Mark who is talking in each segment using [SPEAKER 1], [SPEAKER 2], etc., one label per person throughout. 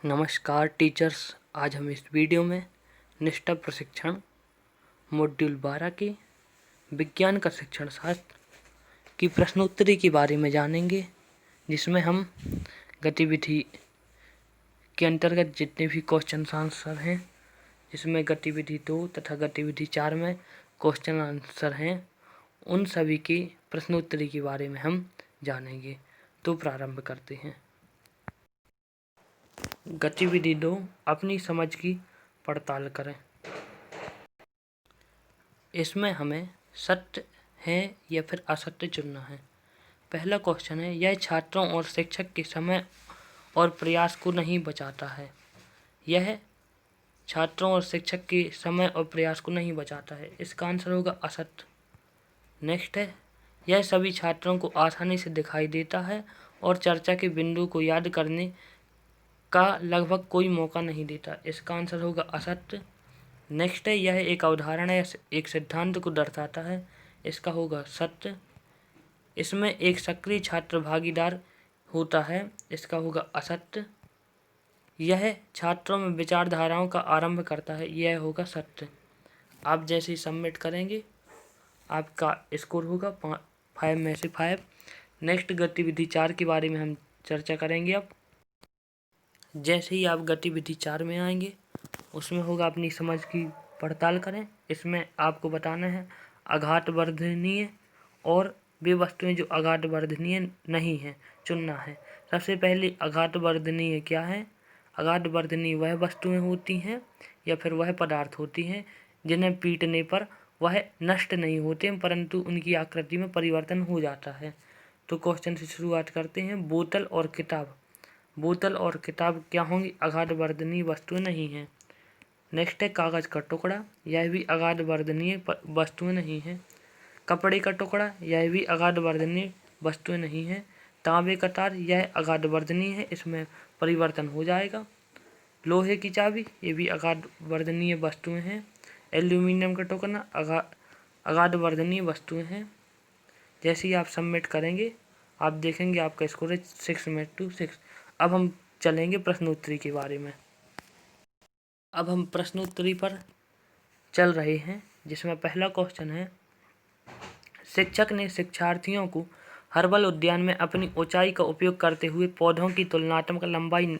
[SPEAKER 1] नमस्कार टीचर्स। आज हम इस वीडियो में निष्ठा प्रशिक्षण मॉड्यूल 12 के विज्ञान का शिक्षण शास्त्र की प्रश्नोत्तरी के बारे में जानेंगे, जिसमें हम गतिविधि के अंतर्गत जितने भी क्वेश्चन आंसर हैं, जिसमें गतिविधि 2 तथा गतिविधि 4 में क्वेश्चन आंसर हैं, उन सभी की प्रश्नोत्तरी के बारे में हम जानेंगे। तो प्रारंभ करते हैं। गतिविधि 2, अपनी समझ की पड़ताल करें। इसमें हमें सत्य है या फिर असत्य चुनना है। पहला क्वेश्चन है, यह छात्रों और शिक्षक के समय और प्रयास को नहीं बचाता है। यह छात्रों और शिक्षक के समय और प्रयास को नहीं बचाता है। इसका आंसर होगा असत्य। नेक्स्ट है, यह सभी छात्रों को आसानी से दिखाई देता है और चर्चा के बिंदु को याद करने का लगभग कोई मौका नहीं देता। इसका आंसर होगा असत्य। नेक्स्ट है, यह एक अवधारणा या एक सिद्धांत को दर्शाता है। इसका होगा सत्य। इसमें एक सक्रिय छात्र भागीदार होता है। इसका होगा असत्य। यह छात्रों में विचारधाराओं का आरंभ करता है। यह होगा सत्य। आप जैसे ही सबमिट करेंगे, आपका स्कोर होगा 5 में से 5। नेक्स्ट गतिविधि 4 के बारे में हम चर्चा करेंगे। अब जैसे ही आप गतिविधि 4 में आएंगे, उसमें होगा अपनी समझ की पड़ताल करें। इसमें आपको बताना है आघातवर्धनीय और वे वस्तुएं जो आघातवर्धनीय नहीं हैं, चुनना है। सबसे पहले आघातवर्धनीय क्या है? आघातवर्धनीय वह वस्तुएं होती हैं या फिर वह पदार्थ होती हैं जिन्हें पीटने पर वह नष्ट नहीं होते हैं, परंतु उनकी आकृति में परिवर्तन हो जाता है। तो क्वेश्चन से शुरुआत करते हैं। बोतल और किताब। बोतल और किताब क्या होंगी? आघातवर्धनीय वस्तुएं नहीं हैं। नेक्स्ट है कागज का टुकड़ा। यह भी आघातवर्धनीय वस्तुएं नहीं है। कपड़े का टुकड़ा, यह भी आघातवर्धनीय वस्तुएं नहीं है। तांबे का तार, यह आघातवर्धनीय है, इसमें परिवर्तन हो जाएगा। लोहे की चाबी, ये भी आघातवर्धनीय वस्तुएं हैं। एल्यूमिनियम का टुकड़ा आघातवर्धनीय वस्तुएं हैं। जैसे ही आप सबमिट करेंगे, आप देखेंगे आपका स्कोर है 6 में 6। अब हम चलेंगे प्रश्नोत्तरी के बारे में। अब हम प्रश्नोत्तरी पर चल रहे हैं, जिसमें पहला क्वेश्चन है, शिक्षक ने शिक्षार्थियों को हर्बल उद्यान में अपनी ऊंचाई का उपयोग करते हुए पौधों की तुलनात्मक लंबाई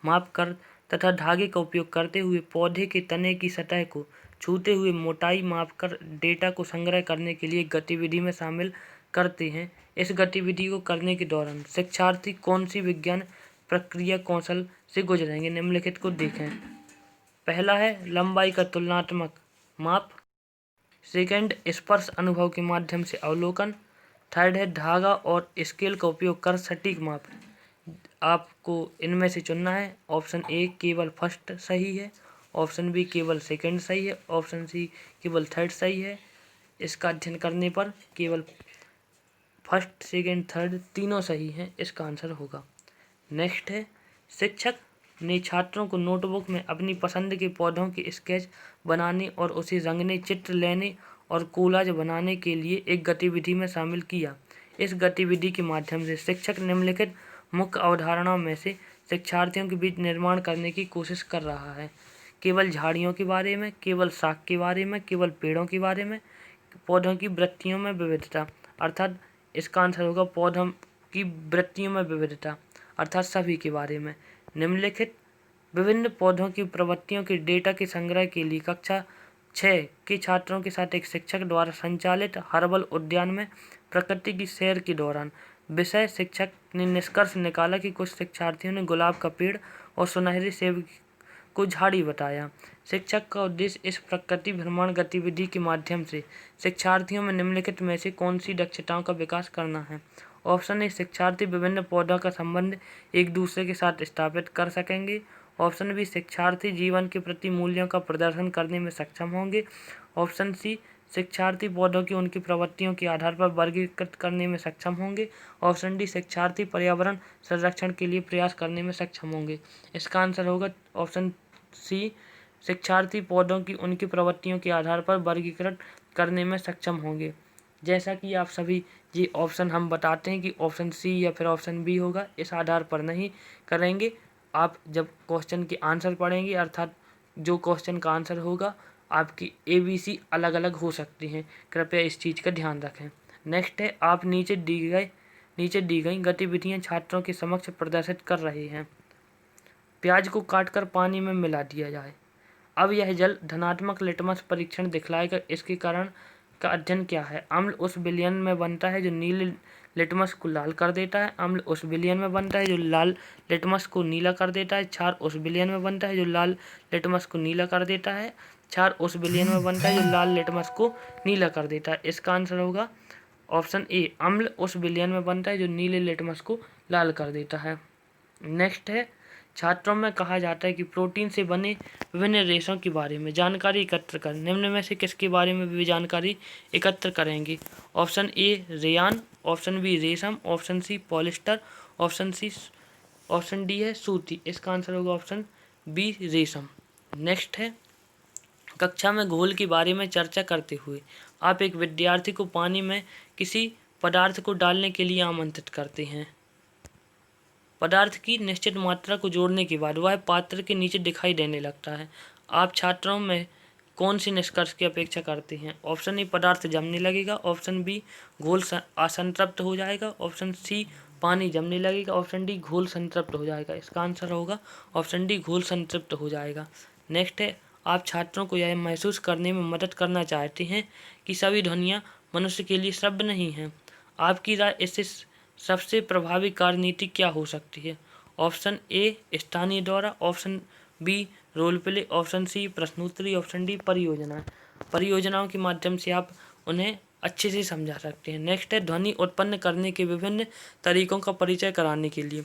[SPEAKER 1] मापकर तथा धागे का उपयोग करते हुए पौधे के तने की सतह को छूते हुए मोटाई मापकर डेटा को संग्रह करने के लिए गतिविधि में शामिल करते हैं। इस गतिविधि को करने के दौरान शिक्षार्थी कौन सी विज्ञान प्रक्रिया कौशल से गुजरेंगे? निम्नलिखित को देखें। पहला है लंबाई का तुलनात्मक माप। सेकंड, स्पर्श अनुभव के माध्यम से अवलोकन। थर्ड है धागा और स्केल का उपयोग कर सटीक माप। आपको इनमें से चुनना है। ऑप्शन ए केवल फर्स्ट सही है, ऑप्शन बी केवल सेकंड सही है, ऑप्शन सी केवल थर्ड सही है। इसका अध्ययन करने पर केवल फर्स्ट, सेकंड, थर्ड तीनों सही हैं। इसका आंसर होगा। नेक्स्ट है, शिक्षक ने छात्रों को नोटबुक में अपनी पसंद के पौधों के स्केच बनाने और उसे रंगने, चित्र लेने और कोलाज बनाने के लिए एक गतिविधि में शामिल किया। इस गतिविधि के माध्यम से शिक्षक निम्नलिखित मुख्य अवधारणाओं में से शिक्षार्थियों के बीच निर्माण करने की कोशिश कर रहा है। केवल झाड़ियों के बारे में, केवल शाक के बारे में, केवल पेड़ों के बारे में, पौधों की वृत्तियों में विविधता, अर्थात इसका आंसर होगा पौधों की वृत्तियों में विविधता, अर्थात सभी के बारे में। निम्नलिखित विभिन्न पौधों की प्रवृत्तियों के डेटा के संग्रह के लिए कक्षा 6 के छात्रों के साथ एक शिक्षक द्वारा संचालित हर्बल उद्यान में प्रकृति की सैर के दौरान विषय शिक्षक ने निष्कर्ष निकाला कि कुछ शिक्षार्थियों ने गुलाब का पेड़ और सुनहरे सेब को झाड़ी बताया। शिक्षक का उद्देश्य इस प्रकृति भ्रमण गतिविधि के माध्यम से शिक्षार्थियों में निम्नलिखित में से कौन सी दक्षताओं का विकास करना है? ऑप्शन ए शिक्षार्थी विभिन्न पौधों का संबंध एक दूसरे के साथ स्थापित कर सकेंगे। ऑप्शन बी शिक्षार्थी जीवन के प्रति मूल्यों का प्रदर्शन करने में सक्षम होंगे। ऑप्शन सी शिक्षार्थी पौधों की उनकी प्रवृत्तियों के आधार पर वर्गीकृत करने में सक्षम होंगे। ऑप्शन डी शिक्षार्थी पर्यावरण संरक्षण के लिए प्रयास करने में सक्षम होंगे। इसका आंसर होगा ऑप्शन सी शिक्षार्थी पौधों की उनकी प्रवृत्तियों के आधार पर वर्गीकृत करने में सक्षम होंगे। जैसा कि आप सभी ये ऑप्शन हम बताते हैं कि ऑप्शन सी या फिर ऑप्शन बी होगा, इस आधार पर नहीं करेंगे। आप जब क्वेश्चन के आंसर पढ़ेंगे, अर्थात जो क्वेश्चन का आंसर होगा, आपकी ABC अलग अलग हो सकती हैं। कृपया इस चीज़ का ध्यान रखें। नेक्स्ट है, आप नीचे दी गई गतिविधियां छात्रों के समक्ष प्रदर्शित कर रहे हैं। प्याज को काटकर पानी में मिला दिया जाए। अब यह जल धनात्मक लिटमस परीक्षण दिखलाएगा। इसके कारण का अध्ययन क्या है? अम्ल उस विलयन में बनता है जो नीले लिटमस को लाल कर देता है। अम्ल उस विलयन में बनता है जो लाल लिटमस को नीला कर देता है। क्षार उस विलयन में बनता है जो लाल लिटमस को नीला कर देता है। क्षार उस विलयन में बनता है जो लाल लिटमस को नीला कर देता है। इसका आंसर होगा ऑप्शन ए, अम्ल उस विलयन में बनता है जो नीले लिटमस को लाल कर देता है। नेक्स्ट है, छात्रों में कहा जाता है कि प्रोटीन से बने विभिन्न रेशों के बारे में जानकारी एकत्र कर। निम्न में से किसके बारे में भी जानकारी एकत्र करेंगे? Option A rayon, option B रेशम, option C polyester, option D है सूती। इसका आंसर होगा ऑप्शन बी रेशम। नेक्स्ट है, कक्षा में घोल के बारे में चर्चा करते हुए आप एक विद्यार्थी को पानी में किसी पदार्थ को डालने के लिए आमंत्रित करते हैं। पदार्थ की निश्चित मात्रा को जोड़ने के बाद वह पात्र के नीचे दिखाई देने लगता है। आप छात्रों में कौन सी निष्कर्ष की अपेक्षा करते हैं? ऑप्शन ए पदार्थ जमने लगेगा, ऑप्शन बी घोल असंतृप्त हो जाएगा, ऑप्शन सी पानी जमने लगेगा, ऑप्शन डी घोल संतृप्त हो जाएगा। इसका आंसर होगा ऑप्शन डी घोल संतृप्त हो जाएगा। नेक्स्ट है, आप छात्रों को यह महसूस करने में मदद करना चाहते हैं कि सभी ध्वनियाँ मनुष्य के लिए श्रव्य नहीं हैं। आपकी राय इससे सबसे प्रभावी कार्यनीति क्या हो सकती है? ऑप्शन ए स्थानीय दौरा, option B role play, option C प्रश्नोत्तरी, ऑप्शन डी परियोजना। परियोजनाओं के माध्यम से आप उन्हें अच्छे से समझा सकते हैं। नेक्स्ट है, ध्वनि उत्पन्न करने के विभिन्न तरीकों का परिचय कराने के लिए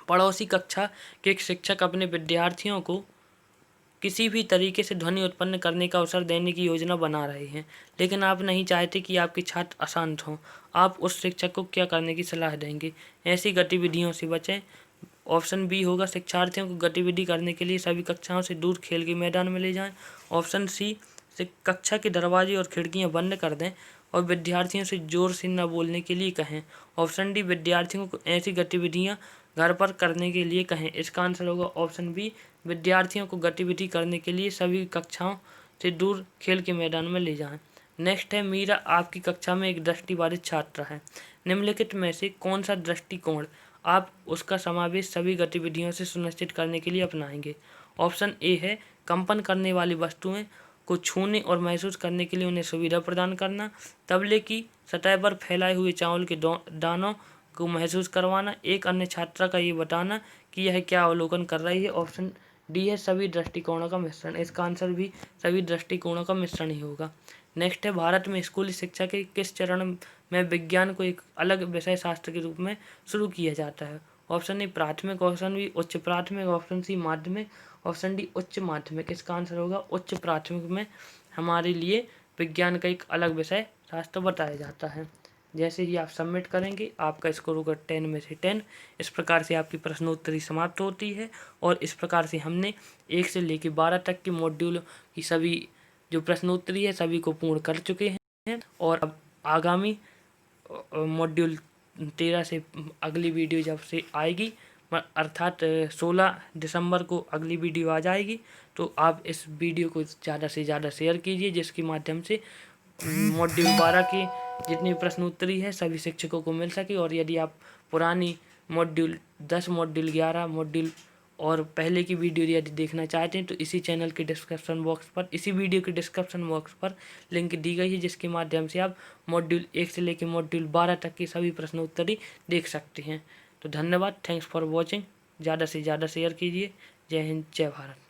[SPEAKER 1] पड़ोसी कक्षा के एक शिक्षक अपने विद्यार्थियों को किसी भी तरीके से ध्वनि उत्पन्न करने का अवसर देने की योजना बना रहे हैं, लेकिन आप नहीं चाहते कि आपके छात्र अशांत हों। आप उस शिक्षक को क्या करने की सलाह देंगे? ऐसी गतिविधियों से बचें। ऑप्शन बी होगा शिक्षार्थियों को गतिविधि करने के लिए सभी कक्षाओं से दूर खेल के मैदान में ले जाएं। ऑप्शन सी कक्षा के दरवाजे और खिड़कियां बंद कर दें और विद्यार्थियों से जोर से न बोलने के लिए कहें। ऑप्शन डी विद्यार्थियों को ऐसी गतिविधियां घर पर करने के लिए कहें। इसका आंसर होगा ऑप्शन बी, विद्यार्थियों को गतिविधि करने के लिए सभी कक्षाओं से दूर खेल के मैदान में ले जाएं। नेक्स्ट है, मीरा आपकी कक्षा में एक दृष्टिबाधित छात्र है। निम्नलिखित में से कौन सा दृष्टिकोण आप उसका समावेश सभी गतिविधियों से सुनिश्चित करने के लिए अपनाएंगे? ऑप्शन ए है कंपन करने वाली वस्तुएं को छूने और महसूस करने के लिए उन्हें सुविधा प्रदान करना, तबले की सतह पर फैलाए हुए चावल के दानों को महसूस करवाना, एक अन्य छात्रा का ये बताना कि यह क्या अवलोकन कर रही है। ऑप्शन डी है सभी दृष्टिकोणों का मिश्रण। इसका आंसर भी सभी दृष्टिकोणों का मिश्रण ही होगा। नेक्स्ट है, भारत में स्कूली शिक्षा के किस चरण में विज्ञान को एक अलग विषय शास्त्र के रूप में शुरू किया जाता है? ऑप्शन ए प्राथमिक, ऑप्शन बी उच्च प्राथमिक, ऑप्शन सी माध्यमिक, ऑप्शन डी उच्च माध्यमिक। इसका आंसर होगा उच्च प्राथमिक में हमारे लिए विज्ञान का एक अलग विषय शास्त्र बताया जाता है। जैसे ही आप सबमिट करेंगे आपका स्कोर होगा 10 में से 10। इस प्रकार से आपकी प्रश्नोत्तरी समाप्त होती है और इस प्रकार से हमने 1 से लेकर 12 तक के मॉड्यूल की सभी जो प्रश्नोत्तरी है सभी को पूर्ण कर चुके हैं और अब आगामी मॉड्यूल 13 से अगली वीडियो जब से आएगी, अर्थात 16 दिसंबर को अगली वीडियो आ जाएगी, तो आप इस वीडियो को ज़्यादा से ज़्यादा शेयर कीजिए, जिसके माध्यम से मॉड्यूल 12 की जितनी प्रश्नोत्तरी है सभी शिक्षकों को मिल सके। और यदि आप पुरानी मॉड्यूल 10, मॉड्यूल 11, मॉड्यूल और पहले की वीडियो यदि देखना चाहते हैं तो इसी चैनल के डिस्क्रिप्शन बॉक्स पर, इसी वीडियो के डिस्क्रिप्शन बॉक्स पर लिंक दी गई है, जिसके माध्यम से आप मॉड्यूल 1 से लेकर मॉड्यूल 12 तक की सभी प्रश्नोत्तरी देख सकते हैं। तो धन्यवाद, थैंक्स फॉर वॉचिंग। ज़्यादा से ज़्यादा शेयर कीजिए। जय हिंद, जय भारत।